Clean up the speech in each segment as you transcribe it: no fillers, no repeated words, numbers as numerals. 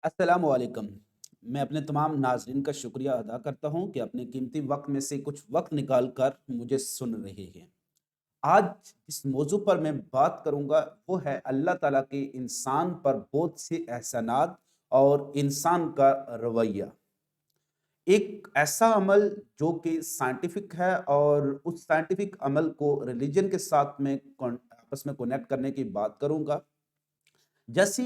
السلام علیکم۔ میں اپنے تمام ناظرین کا شکریہ ادا کرتا ہوں کہ اپنے قیمتی وقت میں سے کچھ وقت نکال کر مجھے سن رہے ہیں۔ آج اس موضوع پر میں بات کروں گا، وہ ہے اللہ تعالیٰ کے انسان پر بہت سے احسانات اور انسان کا رویہ۔ ایک ایسا عمل جو کہ سائنٹیفک ہے، اور اس سائنٹیفک عمل کو ریلیجن کے ساتھ میں آپس میں کنیکٹ کرنے کی بات کروں گا۔ جیسی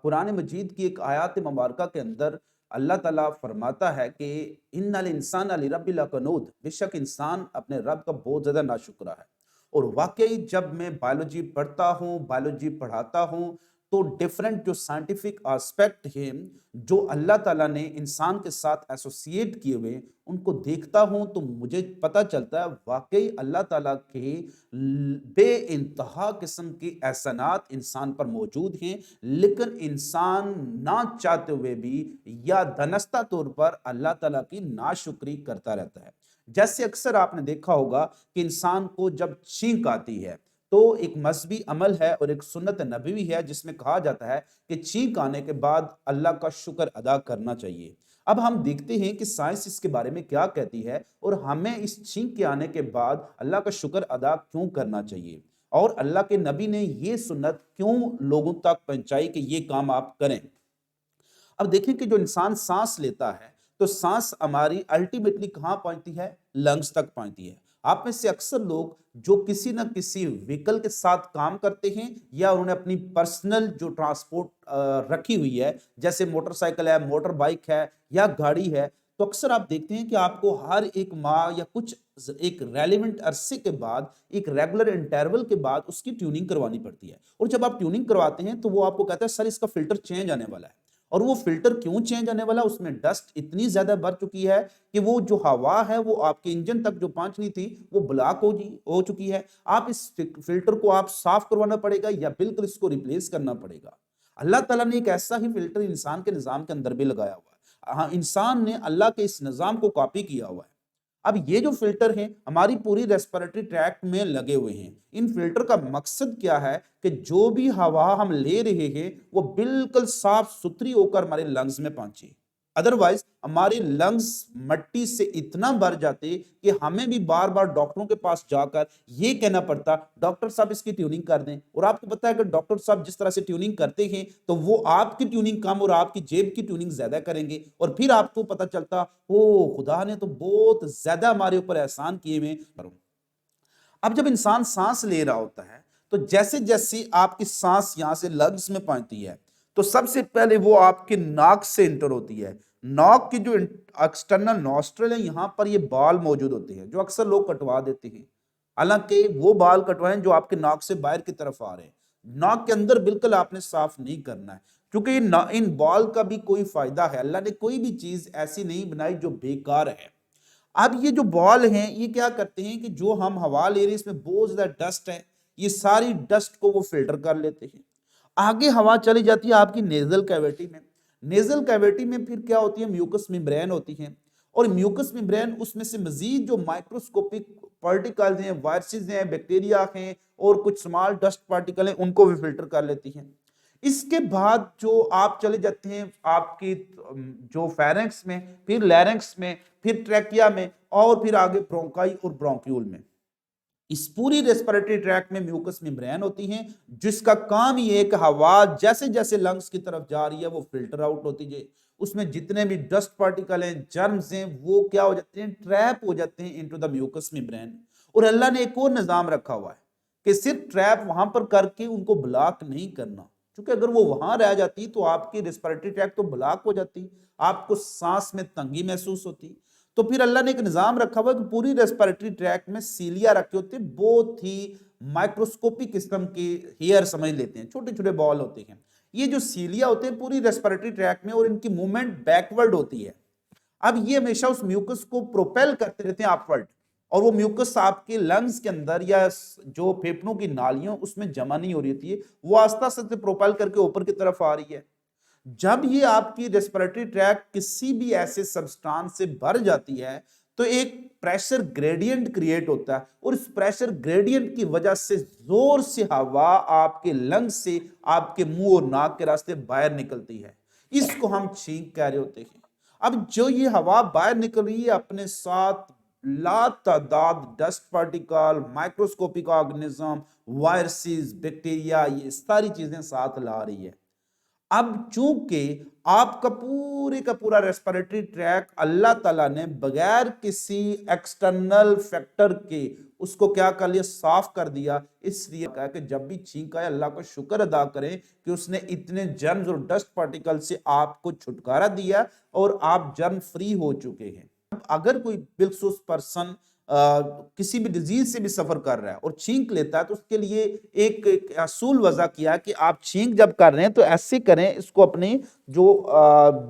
قرآن مجید کی ایک آیات مبارکہ کے اندر اللہ تعالیٰ فرماتا ہے کہ ان الانسان لرب لکنود، بے شک انسان اپنے رب کا بہت زیادہ ناشکرا ہے۔ اور واقعی جب میں بایولوجی پڑھتا ہوں، بایولوجی پڑھاتا ہوں، تو ڈیفرنٹ جو سائنٹیفک آسپیکٹ ہیں جو اللہ تعالیٰ نے انسان کے ساتھ ایسوسیٹ کیے ہوئے، ان کو دیکھتا ہوں تو مجھے پتا چلتا ہے واقعی اللہ تعالیٰ کے بے انتہا قسم کے احسانات انسان پر موجود ہیں، لیکن انسان نہ چاہتے ہوئے بھی یا دانستہ طور پر اللہ تعالیٰ کی ناشکری کرتا رہتا ہے۔ جیسے اکثر آپ نے دیکھا ہوگا کہ انسان کو جب چھینک آتی ہے تو ایک مذہبی عمل ہے اور ایک سنت نبوی ہے جس میں کہا جاتا ہے کہ چھینک آنے کے بعد اللہ کا شکر ادا کرنا چاہیے۔ اب ہم دیکھتے ہیں کہ سائنس اس کے بارے میں کیا کہتی ہے، اور ہمیں اس چھینک کے آنے کے بعد اللہ کا شکر ادا کیوں کرنا چاہیے، اور اللہ کے نبی نے یہ سنت کیوں لوگوں تک پہنچائی کہ یہ کام آپ کریں۔ اب دیکھیں کہ جو انسان سانس لیتا ہے تو سانس ہماری الٹیمیٹلی کہاں پہنچتی ہے؟ لنگز تک پہنچتی ہے۔ آپ میں سے اکثر لوگ جو کسی نہ کسی وہیکل کے ساتھ کام کرتے ہیں، یا انہوں نے اپنی پرسنل جو ٹرانسپورٹ رکھی ہوئی ہے، جیسے موٹر سائیکل ہے، موٹر بائک ہے یا گاڑی ہے، تو اکثر آپ دیکھتے ہیں کہ آپ کو ہر ایک ماہ یا کچھ ایک ریلیونٹ عرصے کے بعد، ایک ریگولر انٹرول کے بعد اس کی ٹیوننگ کروانی پڑتی ہے۔ اور جب آپ ٹیوننگ کرواتے ہیں تو وہ آپ کو کہتا ہے سر اس کا فلٹر چینج آنے والا ہے۔ اور وہ فلٹر کیوں چینج آنے والا؟ اس میں ڈسٹ اتنی زیادہ بڑھ چکی ہے کہ وہ جو ہوا ہے وہ آپ کے انجن تک جو پہنچنی تھی وہ بلاک ہو چکی ہے۔ آپ اس فلٹر کو آپ صاف کروانا پڑے گا یا بالکل اس کو ریپلیس کرنا پڑے گا۔ اللہ تعالیٰ نے ایک ایسا ہی فلٹر انسان کے نظام کے اندر بھی لگایا ہوا ہے۔ ہاں، انسان نے اللہ کے اس نظام کو کاپی کیا ہوا ہے۔ اب یہ جو فلٹر ہیں ہماری پوری ریسپیریٹری ٹریکٹ میں لگے ہوئے ہیں۔ ان فلٹر کا مقصد کیا ہے کہ جو بھی ہوا ہم لے رہے ہیں وہ بالکل صاف ستھری ہو کر ہمارے لنگز میں پہنچے۔ ادروائز ہمارے لنگز مٹی سے اتنا بھر جاتے کہ ہمیں بھی بار بار ڈاکٹروں کے پاس جا کر یہ کہنا پڑتا ڈاکٹر صاحب اس کی ٹیوننگ کر دیں۔ اور آپ کو پتا ہے کہ ڈاکٹر صاحب جس طرح سے ٹیوننگ کرتے ہیں تو وہ آپ کی ٹیوننگ کم اور آپ کی جیب کی ٹیوننگ زیادہ کریں گے، اور پھر آپ کو پتا چلتا او خدا نے تو بہت زیادہ ہمارے اوپر احسان کیے ہوئے۔ اب جب انسان سانس لے رہا ہوتا ہے تو جیسے جیسے آپ کی سانس یہاں سے لنگز میں پہنچتی ہے تو سب سے پہلے وہ آپ کے ناک سے انٹر ہوتی ہے۔ ناک کی جو ایکسٹرنل نوسٹرل ہے، یہاں پر یہ بال موجود ہوتے ہیں جو اکثر لوگ کٹوا دیتے ہیں، حالانکہ وہ بال کٹوائیں جو آپ کے ناک سے باہر کی طرف آ رہے ہیں۔ ناک کے اندر بالکل آپ نے صاف نہیں کرنا ہے، کیونکہ ان بال کا بھی کوئی فائدہ ہے۔ اللہ نے کوئی بھی چیز ایسی نہیں بنائی جو بیکار ہے۔ اب یہ جو بال ہیں یہ کیا کرتے ہیں کہ جو ہم ہوا لے رہے ہیں اس میں بہت زیادہ ڈسٹ ہے، یہ ساری ڈسٹ کو وہ فلٹر کر لیتے ہیں۔ آگے ہوا چلی جاتی ہے آپ کی نیزل کیویٹی میں۔ نیزل کیویٹی میں پھر کیا ہوتی ہے؟ میوکس میمبرین ہوتی ہے، اور میوکس میمبرین اس میں سے مزید جو مائکروسکوپک پارٹیکلز ہیں، وائرسز ہیں، بیکٹیریا ہیں اور کچھ سمال ڈسٹ پارٹیکل ہیں، ان کو بھی فلٹر کر لیتی ہیں۔ اس کے بعد جو آپ چلے جاتے ہیں آپ کی جو فیرنکس میں، پھر لیرنکس میں، پھر ٹریکیا میں، اور پھر آگے برونکائی اور برونکیول میں۔ اس پوری ریسپیریٹری ٹریک میں میوکس میمبرین ہوتی ہیں جس کا کام یہ ہے کہ ہوا جیسے جیسے لنگز کی طرف جا رہی ہے وہ فلٹر آؤٹ ہوتی جائے، اس میں جتنے بھی ڈسٹ پارٹیکل ہیں، جرمز ہیں، وہ کیا ہو جاتے ہیں؟ ٹریپ ہو جاتے ہیں انٹو دا میوکس میمبرین۔ اور اللہ نے ایک اور نظام رکھا ہوا ہے کہ صرف ٹریپ وہاں پر کر کے ان کو بلاک نہیں کرنا، کیونکہ اگر وہ وہاں رہ جاتی تو آپ کی ریسپیریٹری ٹریک تو بلاک ہو جاتی، آپ کو سانس میں تنگی محسوس ہوتی۔ تو پھر اللہ نے ایک نظام رکھا ہوا کہ پوری ریسپیریٹری ٹریک میں سیلیا رکھے ہوتے ہیں، بہت ہی مائکروسکوپی قسم کے ہیئر سمجھ لیتے ہیں، چھوٹے چھوٹے بال ہوتے ہیں۔ یہ جو سیلیا ہوتے ہیں پوری ریسپیریٹری ٹریک میں، اور ان کی موومنٹ بیکورڈ ہوتی ہے۔ اب یہ ہمیشہ اس میوکس کو پروپیل کرتے رہتے ہیں اپورڈ، اور وہ میوکس آپ کے لنگز کے اندر یا جو پھیپھڑوں کی نالیوں اس میں جمع نہیں ہو رہی ہوتی ہے، وہ آہستہ آہستہ پروپیل کر کے اوپر کی طرف آ رہی ہے۔ جب یہ آپ کی ریسپیریٹری ٹریک کسی بھی ایسے سبسٹانس سے بھر جاتی ہے تو ایک پریشر گریڈینٹ کریٹ ہوتا ہے، اور اس پریشر گریڈینٹ کی وجہ سے زور سے ہوا آپ کے لنگ سے آپ کے منہ اور ناک کے راستے باہر نکلتی ہے۔ اس کو ہم چھینک کہہ رہے ہوتے ہیں۔ اب جو یہ ہوا باہر نکل رہی ہے اپنے ساتھ لا تعداد dust particle, microscopic organism, viruses, bacteria, یہ ساری چیزیں ساتھ لا رہی ہے۔ اب چونکہ آپ کا پورے کا پورا ریسپیریٹری ٹریک اللہ تعالیٰ نے بغیر کسی ایکسٹرنل فیکٹر کے اس کو کیا کر لیا، صاف کر دیا، اس لیے کہا کہ جب بھی چھینک آئے اللہ کا شکر ادا کریں کہ اس نے اتنے جرمز اور ڈسٹ پارٹیکل سے آپ کو چھٹکارا دیا اور آپ جرم فری ہو چکے ہیں۔ اگر کوئی بالخصوص پرسن کسی بھی ڈیزیز سے بھی سفر کر رہا ہے اور چھینک لیتا ہے تو اس کے لیے ایک اصول وضع کیا کہ آپ چھینک جب کر رہے ہیں تو ایسے کریں، اس کو اپنی جو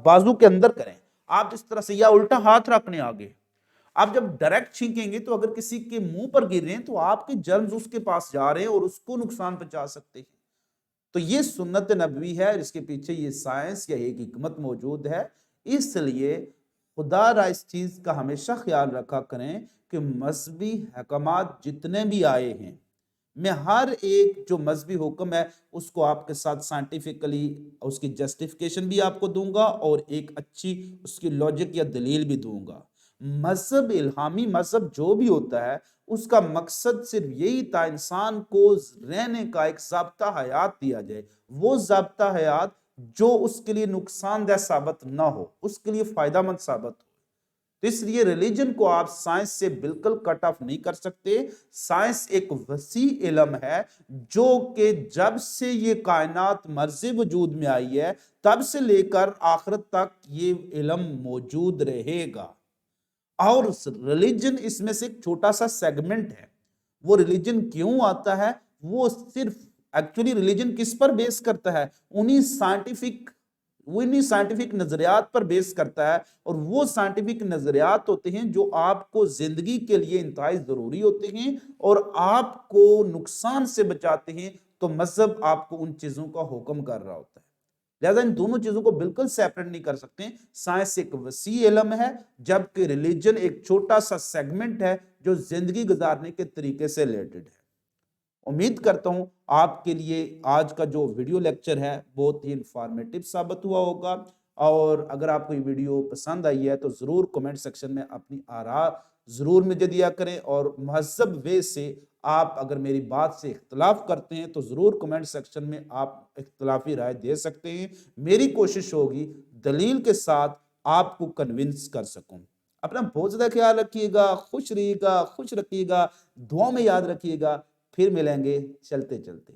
بازو کے اندر کریں، آپ اس طرح سے یا الٹا ہاتھ رکھنے آگے۔ آپ جب ڈائریکٹ چھینکیں گے تو اگر کسی کے منہ پر گر رہے ہیں تو آپ کے جرمز اس کے پاس جا رہے ہیں اور اس کو نقصان پہنچا سکتے ہیں۔ تو یہ سنت نبوی ہے، اس کے پیچھے یہ سائنس یا ایک حکمت موجود ہے۔ اس لیے خدا را اس چیز کا ہمیشہ خیال رکھا کریں کہ مذہبی حکمات جتنے بھی آئے ہیں، میں ہر ایک جو مذہبی حکم ہے اس کو آپ کے ساتھ سائنٹیفکلی اس کی جسٹیفیکیشن بھی آپ کو دوں گا اور ایک اچھی اس کی لاجک یا دلیل بھی دوں گا۔ مذہب، الہامی مذہب جو بھی ہوتا ہے اس کا مقصد صرف یہی تھا انسان کو رہنے کا ایک ضابطہ حیات دیا جائے، وہ ضابطہ حیات جو اس کے لیے نقصان دہ ثابت نہ ہو، اس کے لیے فائدہ مند ثابت ہو۔ تو اس لیے ریلیجن کو آپ سائنس سے بالکل کٹ آف نہیں کر سکتے۔ سائنس ایک وسیع علم ہے جو کہ جب سے یہ کائنات مرز وجود میں آئی ہے تب سے لے کر آخرت تک یہ علم موجود رہے گا، اور ریلیجن اس میں سے ایک چھوٹا سا سیگمنٹ ہے۔ وہ ریلیجن کیوں آتا ہے؟ وہ صرف ایکچولی ریلیجن کس پر بیس کرتا ہے؟ انہی سائنٹیفک نظریات پر بیس کرتا ہے، اور وہ سائنٹیفک نظریات ہوتے ہیں جو آپ کو زندگی کے لیے انتہائی ضروری ہوتے ہیں اور آپ کو نقصان سے بچاتے ہیں۔ تو مذہب آپ کو ان چیزوں کا حکم کر رہا ہوتا ہے، لہذا ان دونوں چیزوں کو بالکل سیپریٹ نہیں کر سکتے۔ سائنس ایک وسیع علم ہے جبکہ ریلیجن ایک چھوٹا سا سیگمنٹ ہے جو زندگی گزارنے کے طریقے سے ریلیٹڈ ہے۔ امید کرتا ہوں آپ کے لیے آج کا جو ویڈیو لیکچر ہے بہت ہی انفارمیٹیو ثابت ہوا ہوگا، اور اگر آپ کو یہ ویڈیو پسند آئی ہے تو ضرور کمنٹ سیکشن میں اپنی آراء ضرور مجھے دیا کریں، اور مہذب وے سے آپ اگر میری بات سے اختلاف کرتے ہیں تو ضرور کمنٹ سیکشن میں آپ اختلافی رائے دے سکتے ہیں۔ میری کوشش ہوگی دلیل کے ساتھ آپ کو کنونس کر سکوں۔ اپنا بہت زیادہ خیال رکھیے گا، خوش رہیے گا، خوش رکھیے گا، دعاؤں میں یاد رکھیے گا۔ پھر ملیں گے چلتے چلتے۔